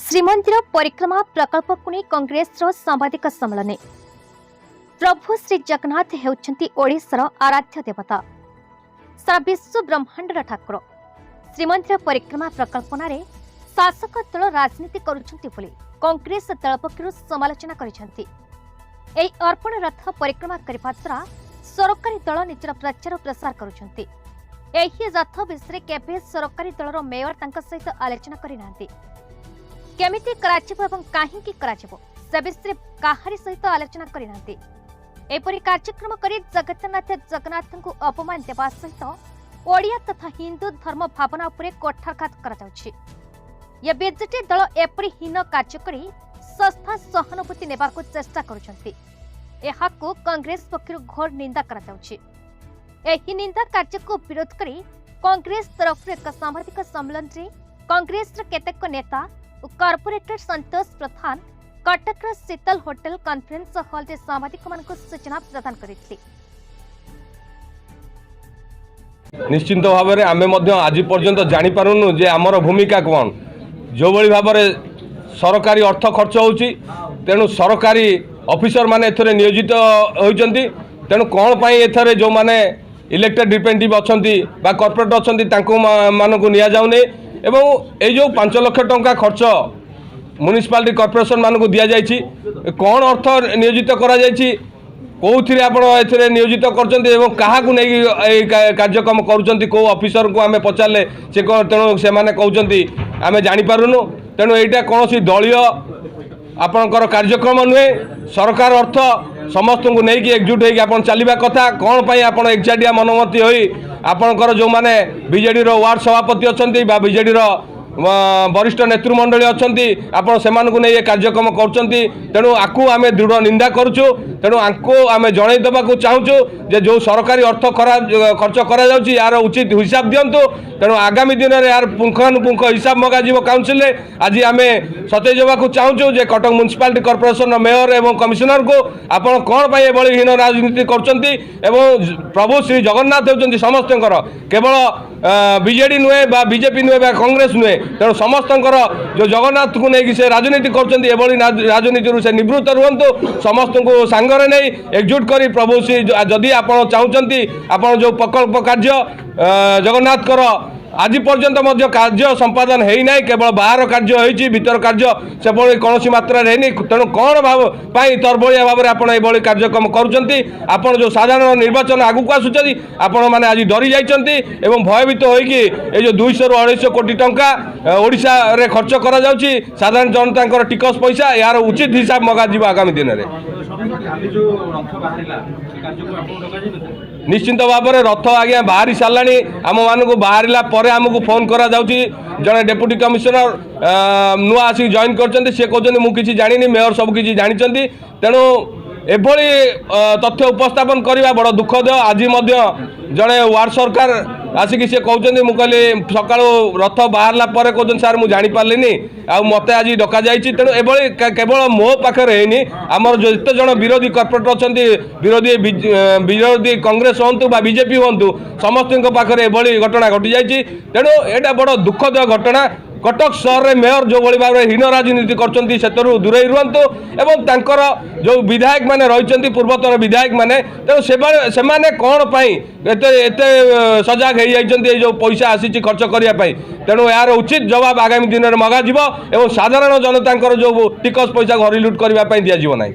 श्रीमंदिर परिक्रमा प्रकल्प को नहीं कांग्रेस सांबादिक सम्मेलन। प्रभु श्री जगन्नाथ हेउछंती ओडिशार आराध्य देवता, सारा विश्व ब्रह्मांडर ठाकुर। श्रीमंदिर परिक्रमा प्रकल्पन शासक दल राजनीति करुछंती बोली कांग्रेस दल पक्षरु समालोचना करिसेंती। एई अर्पण रथ परिक्रमा करबा द्वारा सरकारी दल निजर प्रचार और प्रसार करुछंती। एही रथ विषय केबे सरकारी दलर मेयर तांका सहित आलोचना करिनांती। केमिति कराजिबो एवं काहींकी कराजिबो से विषय काहारी सहित आलोचना करिनांती। एपरि कार्यक्रम करी जगन्नाथ को अपमान देवा सहित ओडिया तथा हिंदू धर्म भावना उपरे कोठाघात करा जाउछि। ये बीजेपी दल एपरि हीन कार्य करी संस्था सहानुभूति नेबाको चेष्टा करुछंती। एहाको कांग्रेस पक्षरु घोर निंदा करा जाउछि। एही निंदा कार्य को विरोध करी कांग्रेस तरफ एक सांबादिक सम्मेलन रे कांग्रेस केतेक नेता और कॉर्पोरेटर संतोष प्रधान कटक शीतल होटल कॉन्फ्रेंस हॉल रे सांबादिक मानक सूचना प्रदान करथिले। निश्चिंत भाव में आमे मध्य आज पर्यंत जानी पारुनु जे आमर भूमिका कौन। जो भली भाव में सरकारी अर्थ खर्च होउची तेणु सरकारी ऑफिसर माने एथरे नियोजित होइचंती। तेणु कौन पाई एथरे जो माने इलेक्टेड रिप्रेजेंटेटिव अछंती बा कॉर्पोरेट अछंती तांको मानकु निया जाउने एवं ए जो 5 लाख टंका खर्च म्युनिसिपालिटी कॉर्पोरेशन मानकु दिया जायछि कौन अर्थ नियोजित करा जायछि कौथिरे आपण एथरे नियोजित करचंती एवं काहाकु नै कार्यक्रम करूचंती को ऑफिसर को आमे पचारले से तेणु से माने कहउचंती आमे जानि पारुनु। तेणु एटा कोनोसी दलीय आपणकर कार्यक्रम नुहे सरकार अर्थ समस्त को नहीं एकजुट होगी आप चलवा कथा कौन पाई आप एकजाटिया मनमती हो आपणकर जो माने बीजेडी वार्ड सभापति अच्छा बीजेडी वरिष्ठ नेतृमंडली अच्छा आपण से नहीं कार्यक्रम करेणु आपको आम दृढ़ निंदा करुचु। तेणु आपको आम जनईदेवा चाहूँ जे जो सरकारी अर्थ खर्च करा यार उचित हिसाब दिंतु। तेणु आगामी दिन में यार पुंखानुपुंख हिसाब मगाज काउंसिल आज आम सतेज को चाहूँ जे कटक म्युनिसिपालिटी कॉर्पोरेशन मेयर एवं कमिशनर को आपण कौन पाई एभली हीन राजनीति कर। प्रभु श्री जगन्नाथ होती समस्त केवल बीजेडी नुहे बीजेपी नुहे कांग्रेस नुहे तेणु समस्त जो जगन्नाथ को लेकिन से राजनीति कर राजनीति से निवृत्त रुहतु समस्त को सांगरे नहीं एकजुट कर प्रभु श्री जदि आप चाहते आप जो प्रकल्प कार्य जगन्नाथ कर आज पर्यंत कार्य संपादन है केवल बाहर कार्य होती भीतर कार्य से कौन मात्रा है तेणु कौन भाव तरबलिया भाव में आपड़ ये कार्यक्रम कर जो साधारण निर्वाचन आगू आसूँ आपण मैंने आज डरी जाइए भयभीत होगी जो 200 ରୁ 250 कोटी टंका ओडिशा रे खर्च करा जाउची साधारण जनता टिकस पैसा यार उचित हिसाब मगाजी आगामी दिन में। निश्चिंत भाव में रथ आज्ञा बाहरी साराणी आम मानक बाहरला आमको फोन करा जाउची जड़े डेप्यूटी कमिशनर नुआ आसिक जॉइन कर सी कहते मुझे जानी मेयर सब किसी जानी। तेणु एभली तथ्य उपस्थापन करने बड़ दुखद। आज जड़े वार्ड सरकार आसिक सी कहते मुझे सका रथ बाहरला कहते सार मुझे जापारे आ मत आज डक जा। तेणु एभली केवल मो पाखे है आमर जो जिते जन विरोधी कॉर्पोरेट अच्छा विरोधी कांग्रेस हूँ बीजेपी हूँ समस्त पाखे एभली घटना घटी जाइए। तेणु यहाँ बड़ दुखद घटना। कटक सहर में मेयर जो भाई भाव में हीन राजनीति कर दूरे रुहतु एवं तांकर जो विधायक माने रही पूर्वतन विधायक माने तेणु से कौन पाई एत सजग हो जो पैसा आसी खर्च करने। तेणु यार उचित जवाब आगामी दिन में मगाज एवं साधारण जनता जो टिकस पैसा घर लुट करने दिज्व ना।